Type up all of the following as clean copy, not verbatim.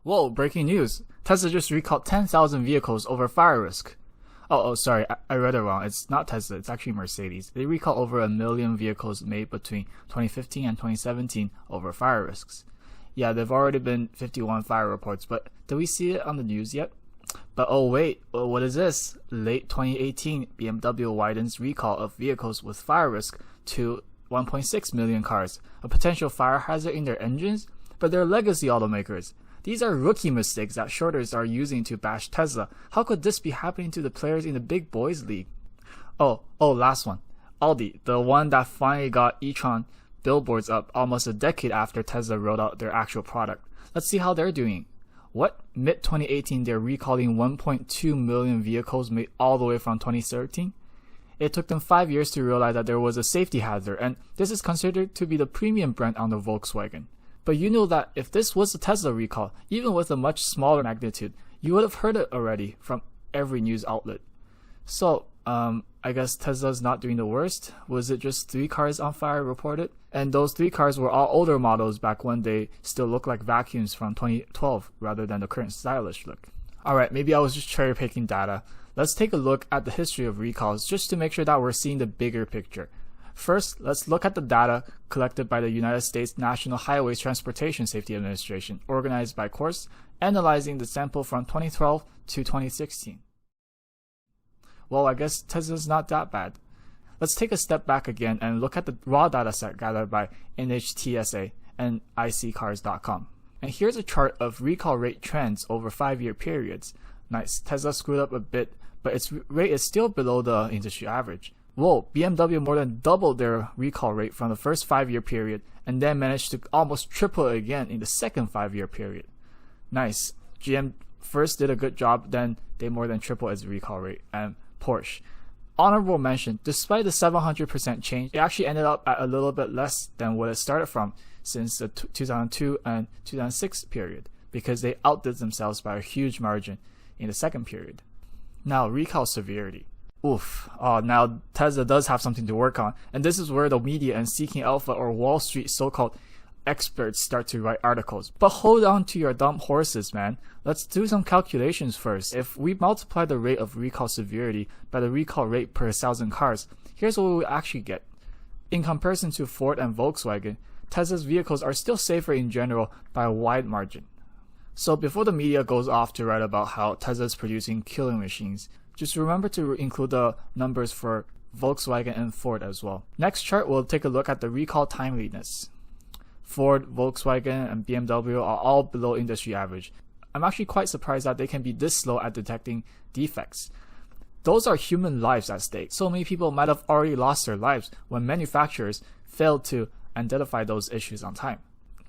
Whoa, breaking news. Tesla just recalled 10,000 vehicles over fire risk. Sorry, I read it wrong. It's not Tesla, it's actually Mercedes. They recalled over 1 million vehicles made between 2015 and 2017 over fire risks. Yeah, there've already been 51 fire reports, but did we see it on the news yet? But oh wait, what is this? Late 2018, BMW widens recall of vehicles with fire risk to 1.6 million cars, a potential fire hazard in their engines? But they're legacy automakers. These are rookie mistakes that shorters are using to bash Tesla. How could this be happening to the players in the big boys league? Last one. Audi, the one that finally got e-tron billboards up almost a decade after Tesla rolled out their actual product. Let's see how they're doing. What? Mid-2018, they're recalling 1.2 million vehicles made all the way from 2013? It took them 5 years to realize that there was a safety hazard, and this is considered to be the premium brand on the Volkswagen. But you know that if this was a Tesla recall, even with a much smaller magnitude, you would have heard it already from every news outlet. So, I guess Tesla's not doing the worst. Was it just 3 cars on fire reported? And those 3 cars were all older models back when they still looked like vacuums from 2012 rather than the current stylish look. Alright, maybe I was just cherry picking data. Let's take a look at the history of recalls just to make sure that we're seeing the bigger picture. First, let's look at the data collected by the United States National Highway Transportation Safety Administration, organized by course, analyzing the sample from 2012 to 2016. Well, I guess Tesla's not that bad. Let's take a step back again and look at the raw data set gathered by NHTSA and iCars.com. And here's a chart of recall rate trends over 5-year periods. Nice, Tesla screwed up a bit, but its rate is still below the industry average. Whoa, BMW more than doubled their recall rate from the first 5-year period and then managed to almost triple it again in the second 5-year period. Nice. GM first did a good job, then they more than tripled its recall rate. And Porsche. Honorable mention, despite the 700% change, it actually ended up at a little bit less than what it started from since the 2002 and 2006 period, because they outdid themselves by a huge margin in the second period. Now, recall severity. Oof. Now Tesla does have something to work on, and this is where the media and Seeking Alpha or Wall Street so-called experts start to write articles. But hold on to your dumb horses, man. Let's do some calculations first. If we multiply the rate of recall severity by the recall rate per 1,000 cars, here's what we actually get. In comparison to Ford and Volkswagen, Tesla's vehicles are still safer in general by a wide margin. So before the media goes off to write about how Tesla is producing killing machines, just remember to include the numbers for Volkswagen and Ford as well. Next chart, we'll take a look at the recall timeliness. Ford, Volkswagen, and BMW are all below industry average. I'm actually quite surprised that they can be this slow at detecting defects. Those are human lives at stake. So many people might have already lost their lives when manufacturers failed to identify those issues on time.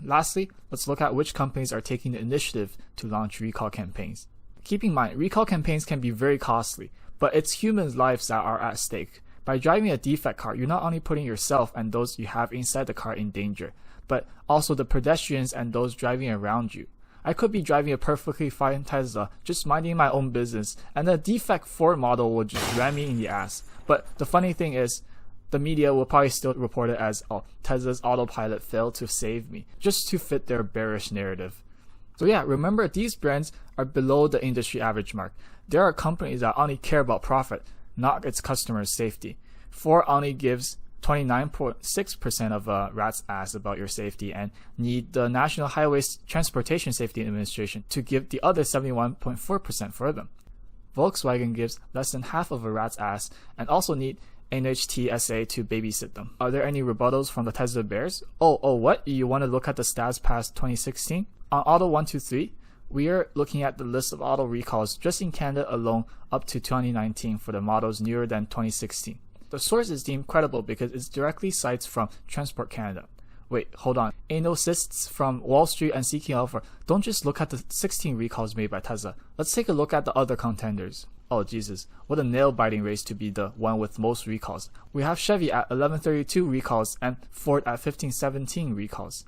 Lastly, let's look at which companies are taking the initiative to launch recall campaigns. Keep in mind, recall campaigns can be very costly, but it's human lives that are at stake. By driving a defect car, you're not only putting yourself and those you have inside the car in danger, but also the pedestrians and those driving around you. I could be driving a perfectly fine Tesla, just minding my own business, and the defect Ford model will just ram me in the ass. But the funny thing is, the media will probably still report it as, Tesla's autopilot failed to save me, just to fit their bearish narrative. So yeah, remember, these brands are below the industry average mark. There are companies that only care about profit, not its customers' safety. Ford only gives 29.6% of a rat's ass about your safety and need the National Highway Transportation Safety Administration to give the other 71.4% for them. Volkswagen gives less than half of a rat's ass and also need NHTSA to babysit them. Are there any rebuttals from the Tesla bears? What? You want to look at the stats past 2016? On Auto 123, we are looking at the list of auto recalls just in Canada alone up to 2019 for the models newer than 2016. The source is deemed credible because it directly cites from Transport Canada. Wait, hold on. Analysts from Wall Street and Seeking Alpha don't just look at the 16 recalls made by Tesla. Let's take a look at the other contenders. Oh Jesus, what a nail-biting race to be the one with most recalls. We have Chevy at 1132 recalls and Ford at 1517 recalls.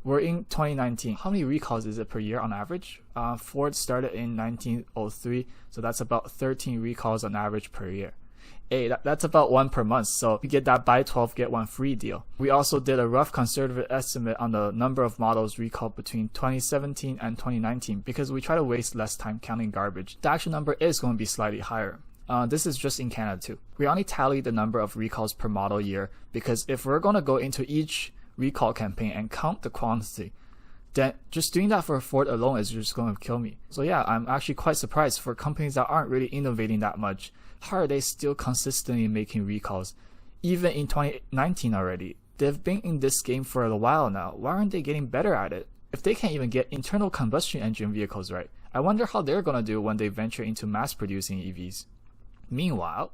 We're in 2019. How many recalls is it per year on average? Ford started in 1903, so that's about 13 recalls on average per year. Hey, that's about 1 per month, so you get that buy 12 get 1 free deal. We also did a rough conservative estimate on the number of models recalled between 2017 and 2019 because we try to waste less time counting garbage. The actual number is going to be slightly higher. This is just in Canada too. We only tally the number of recalls per model year because if we're going to go into each recall campaign and count the quantity, then just doing that for Ford alone is just going to kill me. So yeah, I'm actually quite surprised for companies that aren't really innovating that much. How are they still consistently making recalls? Even in 2019 already. They've been in this game for a while now. Why aren't they getting better at it? If they can't even get internal combustion engine vehicles right, I wonder how they're going to do when they venture into mass producing EVs. Meanwhile,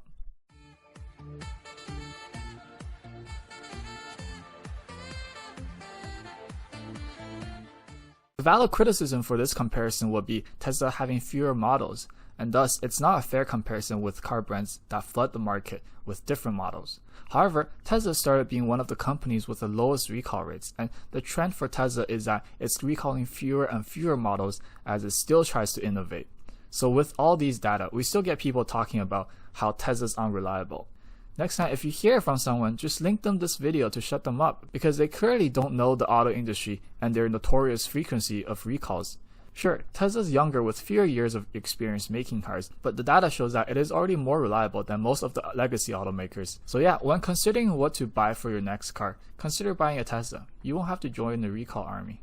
the valid criticism for this comparison would be Tesla having fewer models, and thus it's not a fair comparison with car brands that flood the market with different models. However, Tesla started being one of the companies with the lowest recall rates, and the trend for Tesla is that it's recalling fewer and fewer models as it still tries to innovate. So with all these data, we still get people talking about how Tesla's unreliable. Next time, if you hear from someone, just link them this video to shut them up, because they clearly don't know the auto industry and their notorious frequency of recalls. Sure, Tesla's younger with fewer years of experience making cars, but the data shows that it is already more reliable than most of the legacy automakers. So yeah, when considering what to buy for your next car, consider buying a Tesla. You won't have to join the recall army.